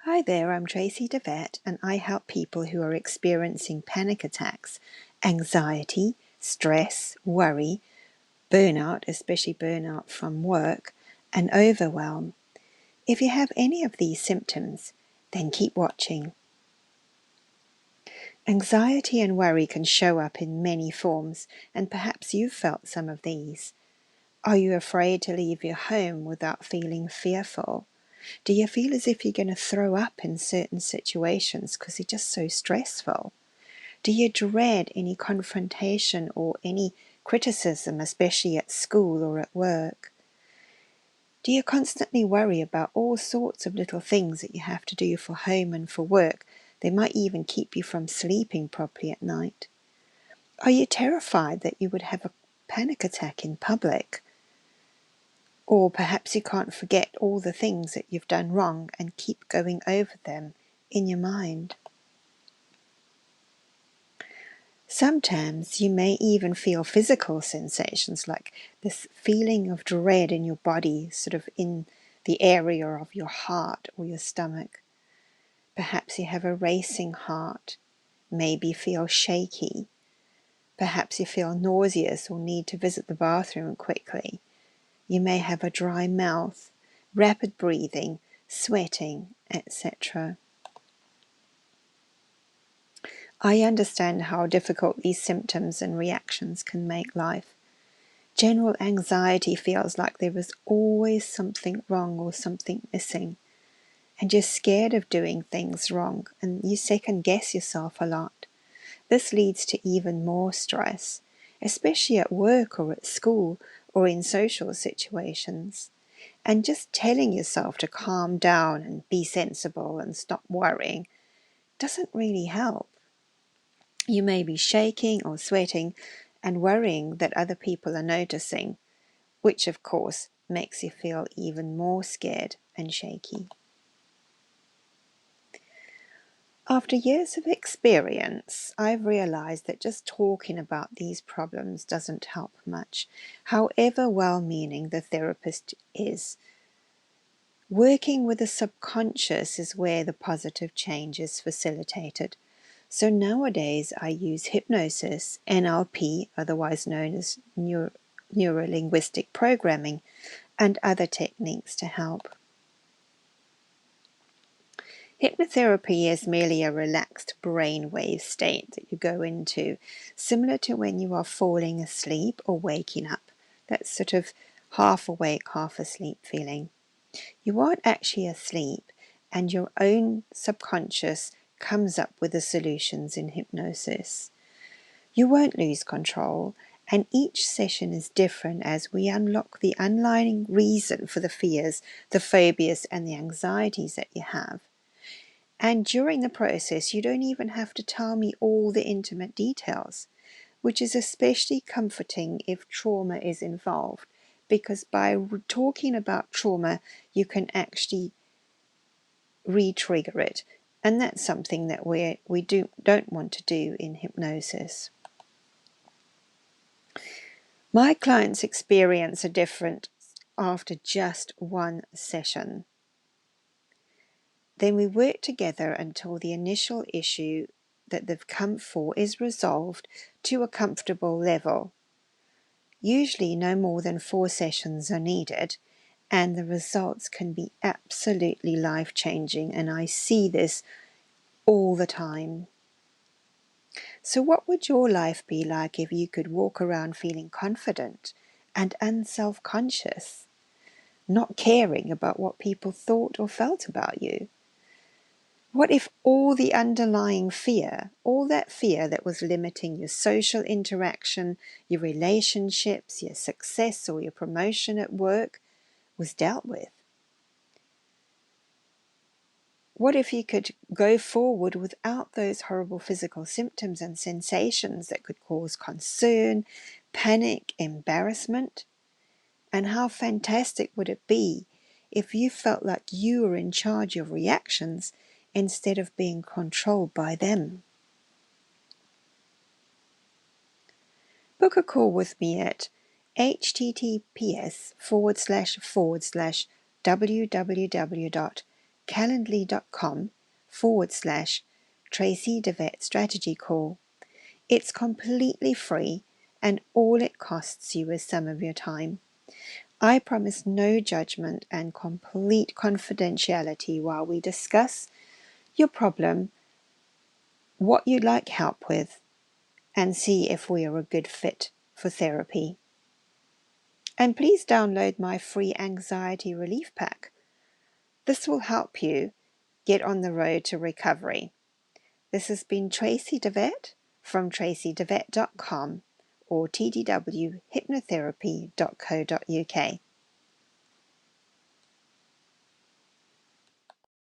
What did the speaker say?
Hi there, I'm TRACEY DE WET, and I help people who are experiencing panic attacks, anxiety, stress, worry, burnout, especially burnout from work, and overwhelm. If you have any of these symptoms, then keep watching. Anxiety and worry can show up in many forms, and perhaps you've felt some of these. Are you afraid to leave your home without feeling fearful? Do you feel as if you're going to throw up in certain situations because they're just so stressful? Do you dread any confrontation or any criticism, especially at school or at work? Do you constantly worry about all sorts of little things that you have to do for home and for work? They might even keep you from sleeping properly at night. Are you terrified that you would have a panic attack in public? Or perhaps you can't forget all the things that you've done wrong and keep going over them in your mind. Sometimes you may even feel physical sensations like this feeling of dread in your body, sort of in the area of your heart or your stomach. Perhaps you have a racing heart, maybe feel shaky. Perhaps you feel nauseous or need to visit the bathroom quickly. You may have a dry mouth, rapid breathing, sweating, etc. I understand how difficult these symptoms and reactions can make life. General anxiety feels like there is always something wrong or something missing, and you're scared of doing things wrong, and you second guess yourself a lot. This leads to even more stress, especially at work or at school or in social situations. And just telling yourself to calm down and be sensible and stop worrying doesn't really help. You may be shaking or sweating and worrying that other people are noticing, which of course makes you feel even more scared and shaky. After years of experience, I've realized that just talking about these problems doesn't help much, however well-meaning the therapist is. Working with the subconscious is where the positive change is facilitated. So nowadays I use hypnosis, NLP, otherwise known as neuro-linguistic programming, and other techniques to help. Hypnotherapy is merely a relaxed brainwave state that you go into, similar to when you are falling asleep or waking up. That sort of half awake, half asleep feeling. You aren't actually asleep, and your own subconscious comes up with the solutions in hypnosis. You won't lose control, and each session is different as we unlock the underlying reason for the fears, the phobias, and the anxieties that you have. And during the process, you don't even have to tell me all the intimate details, which is especially comforting if trauma is involved, because by talking about trauma, you can actually re-trigger it. And that's something that we don't want to do in hypnosis. My clients experience a difference after just one session. Then we work together until the initial issue that they've come for is resolved to a comfortable level. Usually no more than 4 sessions are needed, and the results can be absolutely life-changing, and I see this all the time. So what would your life be like if you could walk around feeling confident and unself-conscious, not caring about what people thought or felt about you? What if all the underlying fear, all that fear that was limiting your social interaction, your relationships, your success or your promotion at work was dealt with? What if you could go forward without those horrible physical symptoms and sensations that could cause concern, panic, embarrassment? And how fantastic would it be if you felt like you were in charge of reactions instead of being controlled by them? Book a call with me at https:// www.traceydewet.com calendly.com/Tracey de Wet strategy call. It's completely free and all it costs you is some of your time. I promise no judgment and complete confidentiality while we discuss your problem, what you'd like help with, and see if we are a good fit for therapy. And please download my free anxiety relief pack. This will help you get on the road to recovery. This has been Tracey de Wet from traceydewet.com or tdwhypnotherapy.co.uk.